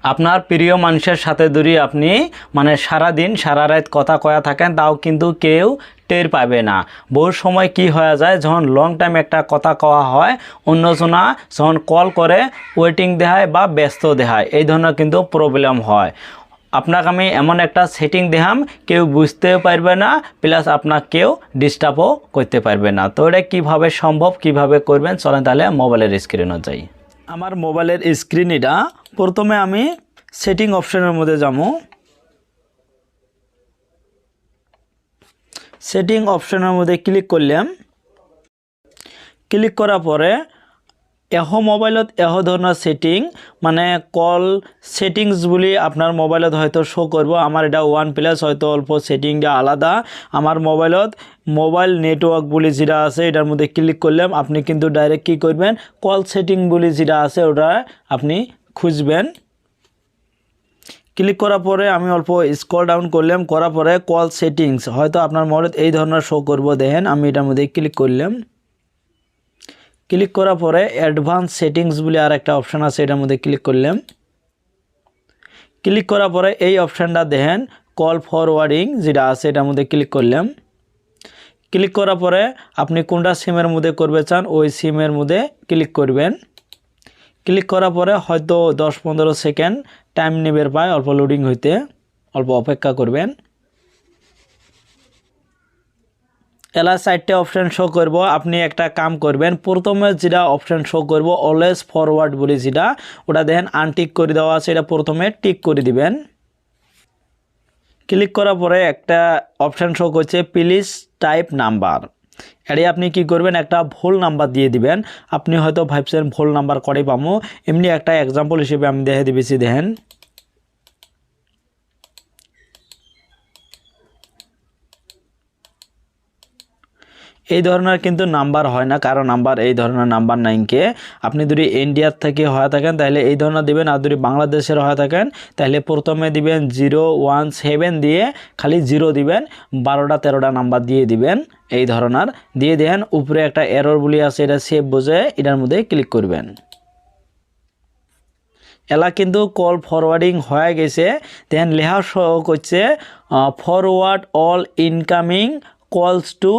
আপনার প্রিয় মানুষের সাথে যদি আপনি মানে সারা দিন সারা রাত কথা কয়া থাকেন তাও কিন্তু কেউ টের পাবে না। বহু সময় কি হয়ে যায়, যখন লং টাইম একটা কথা কওয়া হয় অন্যজনা যখন কল করে ওয়েটিং দেখায় বা ব্যস্ত দেখায়, এই ধরনের কিন্তু প্রবলেম হয়। আপনাকে আমি এমন একটা সেটিং দেখাম কেউ বুঝতেও পারবে না, প্লাস আপনাকে কেউ ডিস্টার্বও করতে পারবে না। তো এটা কীভাবে সম্ভব, কিভাবে করবেন, চলেন তাহলে মোবাইলের স্ক্রিনে যাই। আমার মোবাইলের স্ক্রিন এটা, প্রথমে আমি সেটিং অপশনের মধ্যে যাবো। সেটিং অপশনের মধ্যে ক্লিক করলাম। ক্লিক করার পরে মোবাইলত ধরনের সেটিং মানে কল সেটিংস বলে আপনার মোবাইলত হয়তো শো করব। আমার এটা OnePlus, হয়তো অল্প সেটিংটা আলাদা। আমার মোবাইলত মোবাইল নেটওয়ার্ক বলে যেটা আছে এটার মধ্যে ক্লিক করলাম। আপনি কিন্তু ডাইরেক্ট কী করবেন, কল সেটিং বলে যেটা আছে ওটা আপনি খুঁজবেন। ক্লিক করার পরে আমি অল্প স্ক্রল ডাউন করলাম, করার পরে কল সেটিংস হয়তো আপনার মোবাইলত এই ধরনের শো করব। দেখেন আমি এটার মধ্যে ক্লিক করলাম। ক্লিক করার পরে অ্যাডভান্স সেটিংস বলে আর একটা অপশান আছে, এটার মধ্যে ক্লিক করলাম। ক্লিক করার পরে এই অপশানটা দেখেন কল ফরওয়ার্ডিং যেটা আছে এটার মধ্যে ক্লিক করলাম। ক্লিক করার পরে আপনি কোনটা সিমের মধ্যে করবে চান ওই সিমের মধ্যে ক্লিক করবেন। ক্লিক করার পরে হয়তো 10-15 সেকেন্ড টাইম নেবে পায় অল্প লোডিং হইতে, অল্প অপেক্ষা করবেন। এলা 4টে অপশান শো করব। আপনি একটা কাম করবেন, প্রথমে যেটা অপশান শো করব অলওয়েজ ফরওয়ার্ড বলে যেটা, ওটা দেখেন আনটিক করে দেওয়া আছে, এটা প্রথমে টিক করে দিবেন। ক্লিক করার পরে একটা অপশান শো করছে প্লিজ টাইপ নাম্বার। এটাই আপনি কি করবেন, একটা ভুল নাম্বার দিয়ে দিবেন। আপনি হয়তো ভাবছেন ভুল নাম্বার করে পাবো, এমনি একটা এক্সাম্পল হিসেবে আমি দেখে দিবেছি। দেখেন এই ধরনের কিন্তু নাম্বার হয় না, কারো নাম্বার এই ধরনের নাম্বার নাইকে। আপনি যদি ইন্ডিয়ার থেকে হয়ে থাকেন তাহলে এই ধরনের দিবেন, আর যদি বাংলাদেশের হয়ে থাকেন তাহলে প্রথমে দিবেন 017 দিয়ে খালি 0 দিবেন, 12টা-13টা নাম্বার দিয়ে দিবেন। এই ধরনের দিয়ে দেন। উপরে একটা এরর বলি আছে, এটা সেভ বোঝে, এটার মধ্যে ক্লিক করবেন। এলা কিন্তু কল ফরওয়ার্ডিং হয়ে গেছে। দেন লেখা শো করছে ফরওয়ার্ড অল ইনকামিং কলস টু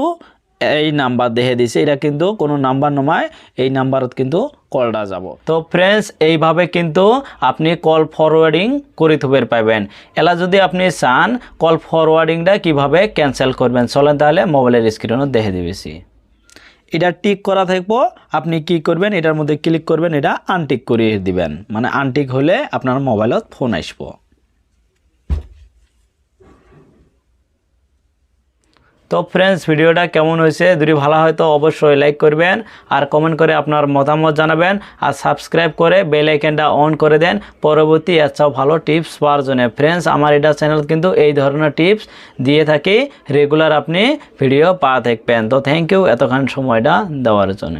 এই নাম্বার দেখে দিছে। এটা কিন্তু কোনো নাম্বার নয়, এই নাম্বারত কিন্তু কলটা যাব। তো ফ্রেন্ডস এইভাবে কিন্তু আপনি কল ফরওয়ার্ডিং করে থুবে পাবেন। এলা যদি আপনি চান কল ফরওয়ার্ডিংটা কিভাবে ক্যান্সেল করবেন, চলেন তাহলে মোবাইলের স্ক্রিনে দেখে দিবেছি। এটা টিক করা থাকবো, আপনি কি করবেন এটার মধ্যে ক্লিক করবেন, এটা আনটিক করিয়ে দিবেন। মানে আনটিক হলে আপনার মোবাইলত ফোন আসবো। তো ফ্রেন্ডস ভিডিওটা কেমন হয়েছে, যদি ভালো হয় তো অবশ্যই লাইক করবেন আর কমেন্ট করে আপনার মতামত জানাবেন, আর সাবস্ক্রাইব করে বেল আইকনটা অন করে দেন পরবর্তী আচ্ছা ভালো টিপস পাওয়ার জন্য। ফ্রেন্ডস আমার এটা চ্যানেল কিন্তু এই ধরনের টিপস দিয়ে থাকি, রেগুলার আপনি ভিডিও পাওয়া থাকবেন। তো থ্যাংক ইউ এতক্ষণ সময়টা দেওয়ার জন্য।